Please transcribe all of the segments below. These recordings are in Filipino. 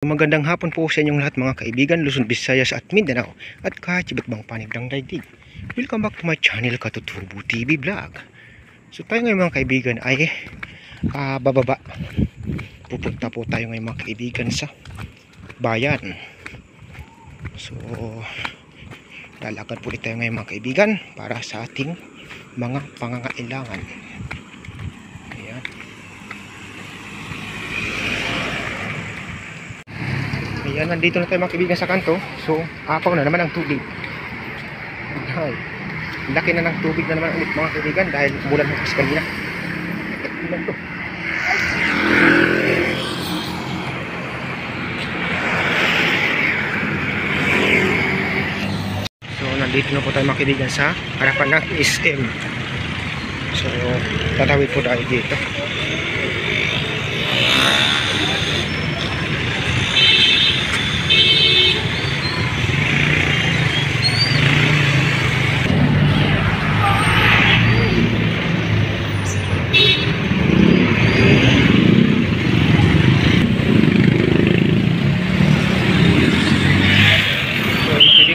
Magandang hapon po sa inyong lahat mga kaibigan, Luzon, Visayas at Mindanao at kahit iba't bang panig ng daigdig. Welcome back to my channel, Katutubo TV Vlog. So tayo ngayon mga kaibigan ay bababa. Pupunta po tayo ngayon mga kaibigan sa bayan. So lalakad po tayo ngayon mga kaibigan para sa ating mga pangangailangan. Ayan. Ayan, nandito na tayo mga kaibigan sa kanto. So, apaw na naman ang tubig. Ay, laki na ng tubig na naman ulit mga kaibigan dahil umulan ng kas kanina. Tingnan to. So, nandito na po tayo mga kaibigan sa harapan ng SM. So, tatawid po tayo dito.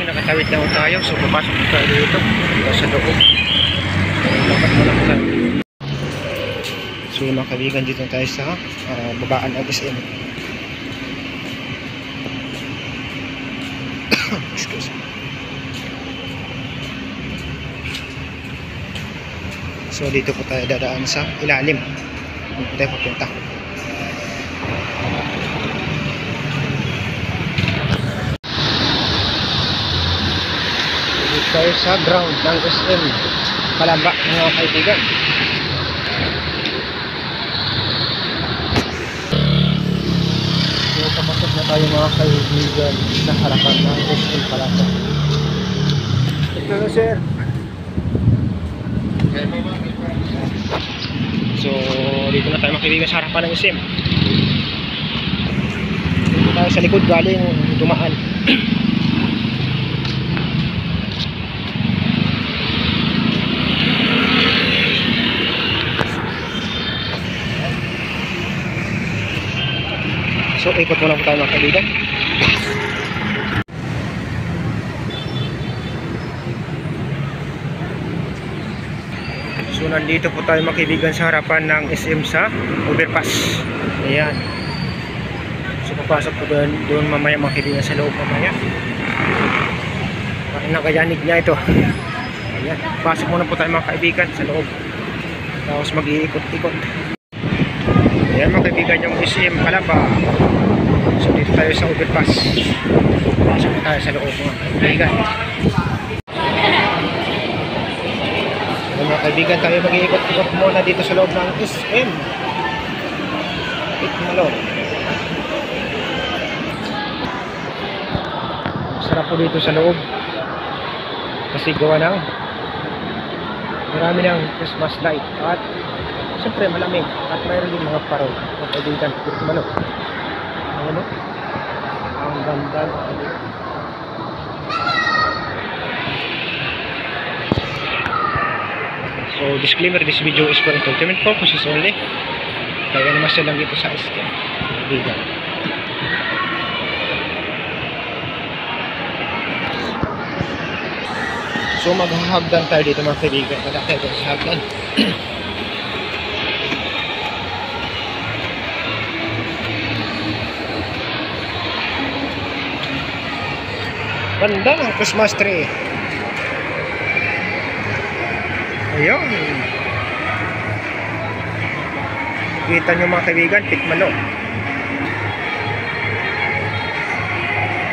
Nakatawid na tayo, so papasok tayo dito sa loob. Dapat mo lang tayo. So mga kaibigan, dito tayo sa babaan ng SM. Excuse me. So dito po tayo dadaan sa ilalim. Dito tayo papunta. Tayo sa ground ng SM Kalamba mga kaibigan. So papasok na tayo mga kaibigan sa harapan ng SM Kalamba. Ito na sir. So dito na tayo mga kaibigan sa harapan ng SM. Dito tayo sa likod galing dumaan. So ikot muna po tayo mga kaibigan. So nandito po tayo mga kaibigan sa harapan ng SM sa overpass. Ayan. So papasok po doon mamaya mga kaibigan sa loob mamaya. Parang nakayanig niya ito. Ayan. Pasok muna po tayo mga kaibigan sa loob. Tapos mag-iikot-ikot. Ayan mga kaibigan, yung SM Kalamba. So dito tayo sa overpass. Pasok tayo sa loob mga kaibigan. Ayan mga kaibigan, tayo mag-iikot-ikot muna dito sa loob ng SM Pitmalon. Sarap po dito sa loob kasi gawa ng marami ng Christmas light at siyempre malamig at mayroon din mga parol mga kaibigan. Pitmalon. Ano? Ang ganda. So disclaimer, this video is for entertainment purposes only. Kaya naman sila lang dito sa SM Bigan. So maghahagdan tayo dito mga kaibigan. Malaki tayo sa hagdan. Ganda ng Christmas tree. Ayun. Kita nyo mga kaibigan, Pitmalon.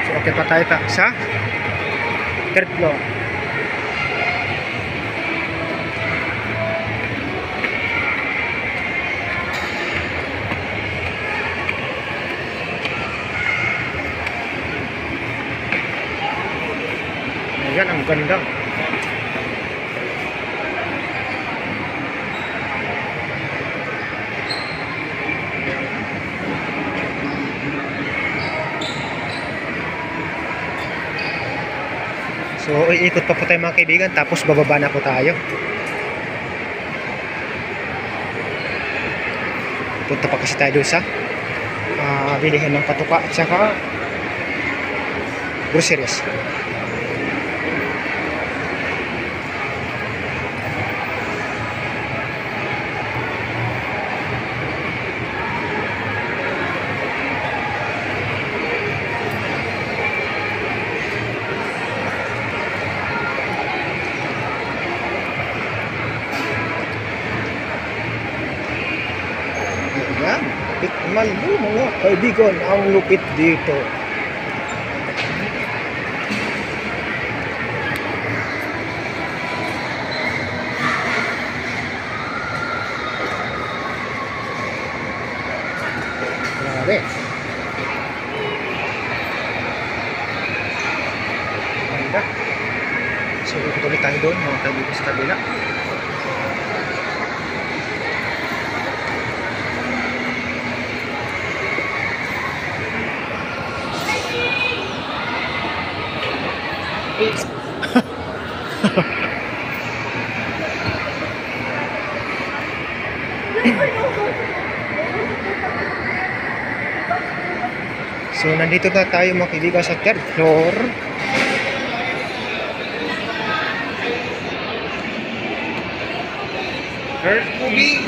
So okay pa tayo sa third floor. Ayan, ang ganda. So, iikot pa po tayo mga kaibigan, tapos bababa na po tayo. Punta pa kasi tayo doon sa bilihan ng patuka at saka groceries. Ayan, tikman mo mga kaibigan ang lupit dito. Grabe. Ganda. So, tuloy tayo doon mga kaibigan sa kabila. So nandito na tayo mga kaibigan sa third floor. First movie.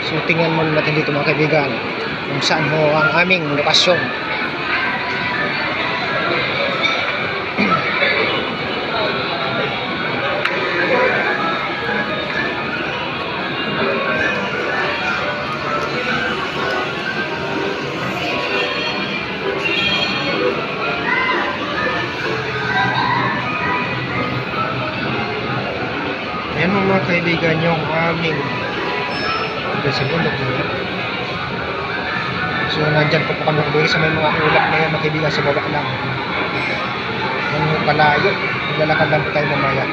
So tingnan muna natin dito mga kaibigan kung saan ho ang aming lokasyon. Ayan mo mga kaibigan yung aming segundo po. So nandyan po kami buri sa may mga ulap na yan mga kaibigan sa baba lang. Yan yung palayo. Maglalakad lang po tayo mamaya.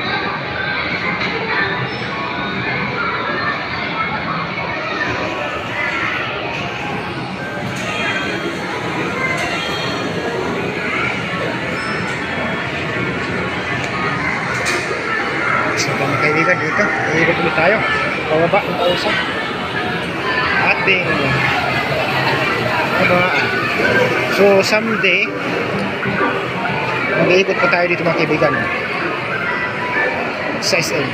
So mga kaibigan dito, iikot ulit tayo. Pababa ng kausap. Ating so someday mag-iikot po tayo dito mga kaibigan sa SM.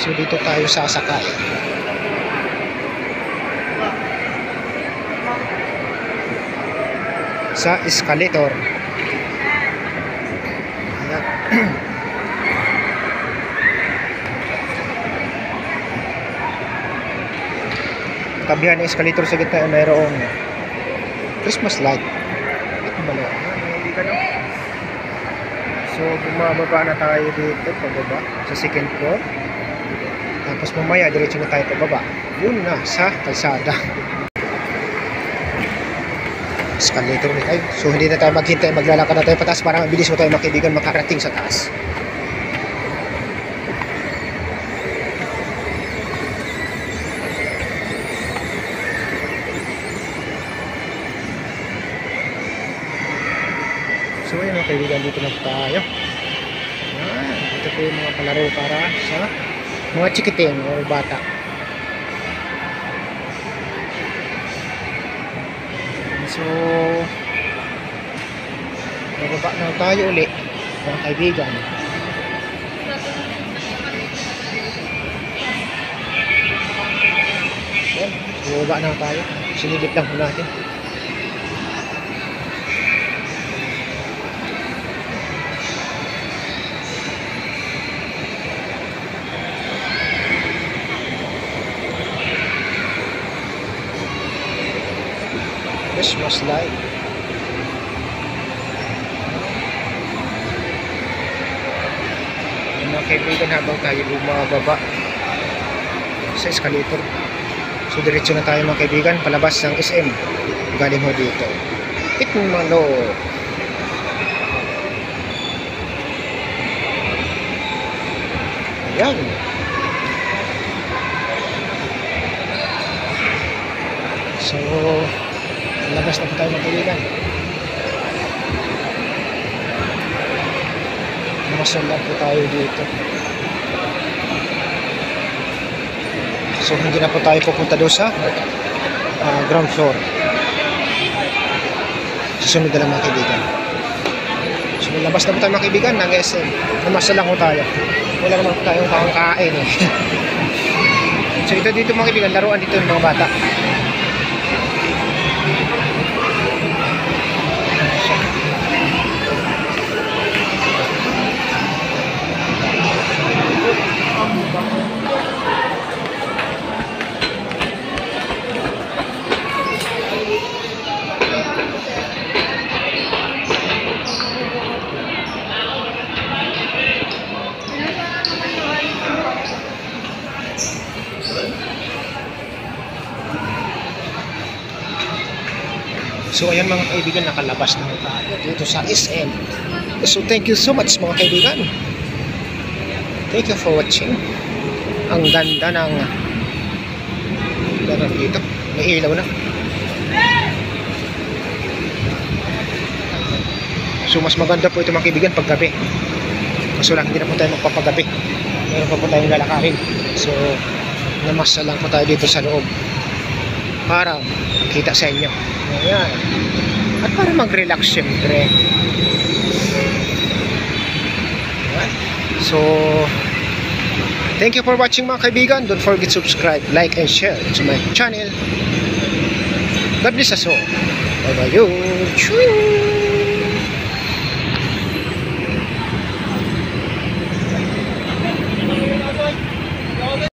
So dito tayo sasakay sa escalator. Tabihan ng escalator sa gitna ay mayroong Christmas light. So bumababa na tayo dito pababa sa second floor. Tapos mamaya diretso na tayo pababa. Yun na sa kalsada. Escalator ulit tayo. So hindi na tayo maghintay, maglalakad na tayo pataas para mabilis mo tayo mga kaibigan makarating sa taas. So yun mga kaibigan, dito na tayo. Ito po yung mga palaro para sa mga chikiting o bata. So bababa na tayo ulit mga kaibigan. So bababa na tayo. Sinilip lang po natin. Christmas light. Mga kaibigan, habang tayo bumababa sa escalator, so diretso na tayo mga kaibigan palabas ng SM. Galing ho dito Tikmano. Yan. So, labas na po tayo mga kaibigan. Masala po tayo dito. So, hindi na po tayo pupunta doon sa ground floor. Susunod na lang mga kaibigan. So, labas na po tayo mga kaibigan ng SM. Masala po tayo. Wala naman po tayong kakain eh. So, ito dito mga kaibigan, laruan dito ng mga bata. So ayan mga kaibigan, nakalabas na tayo dito sa SM. So thank you so much mga kaibigan. Thank you for watching. Ang ganda ng dito. May ilaw na. So mas maganda po ito mga kaibigan pag gabi. Kaso lang hindi na po tayo magpapagabi. Meron pa po tayong lalakarin. So namasa lang po tayo dito sa loob para kita sa inyo. Ayan. At para mag-relax syempre. Ayan. So thank you for watching mga kaibigan. Don't forget to subscribe, like, and share to my channel. God bless us all. Bye bye.